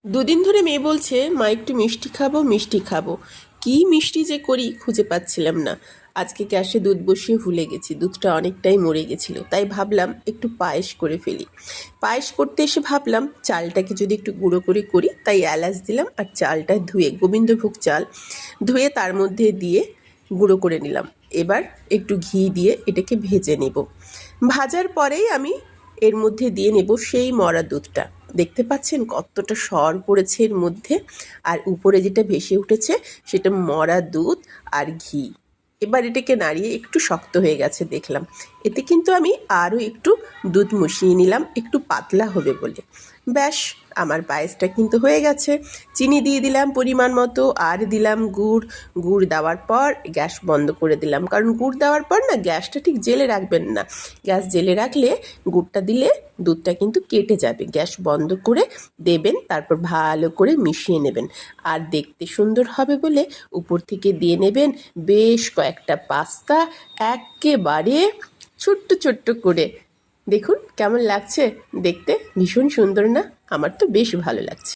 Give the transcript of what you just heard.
দুদিন ধরে মেয়ে বলছে মা একটু মিষ্টি খাবো মিষ্টি খাবো। কি মিষ্টি যে করি খুঁজে পাচ্ছিলাম না। আজকে গ্যাসে দুধ বসিয়ে ভুলে গেছি, দুধটা অনেকটাই মরে গেছিলো, তাই ভাবলাম একটু পায়েস করে ফেলি। পায়েস করতে এসে ভাবলাম চালটাকে যদি একটু গুঁড়ো করে করি, তাই এলাচ দিলাম আর চালটা ধুয়ে, গোবিন্দভোগ চাল ধুয়ে তার মধ্যে দিয়ে গুঁড়ো করে নিলাম। এবার একটু ঘি দিয়ে এটাকে ভেজে নেব। ভাজার পরেই আমি এর মধ্যে দিয়ে নেব সেই মরা দুধটা। দেখতে পাচ্ছেন কতটা সর পড়েছে এর মধ্যে, আর উপরে যেটা ভেসে উঠেছে সেটা মরা দুধ আর ঘি। এবার এটাকে নাড়িয়ে একটু শক্ত হয়ে গেছে দেখলাম, এতে কিন্তু আমি আরও একটু দুধ মিশিয়ে নিলাম একটু পাতলা হবে বলে। ব্যাস, আমার পায়েসটা কিন্তু হয়ে গেছে। চিনি দিয়ে দিলাম পরিমাণ মতো, আর দিলাম গুড়। গুড় দেওয়ার পর গ্যাস বন্ধ করে দিলাম, কারণ গুড় দেওয়ার পর না গ্যাসটা ঠিক জেলে রাখবেন না। গ্যাস জেলে রাখলে গুড়টা দিলে দুধটা কিন্তু কেটে যাবে। গ্যাস বন্ধ করে দেবেন, তারপর ভালো করে মিশিয়ে নেবেন। আর দেখতে সুন্দর হবে বলে উপর থেকে দিয়ে নেবেন বেশ কয়েকটা পাস্তা, একেবারে ছোট্ট ছোট্ট করে। দেখুন কেমন লাগছে দেখতে, ভীষণ সুন্দর না? আমার তো বেশ ভালো লাগছে।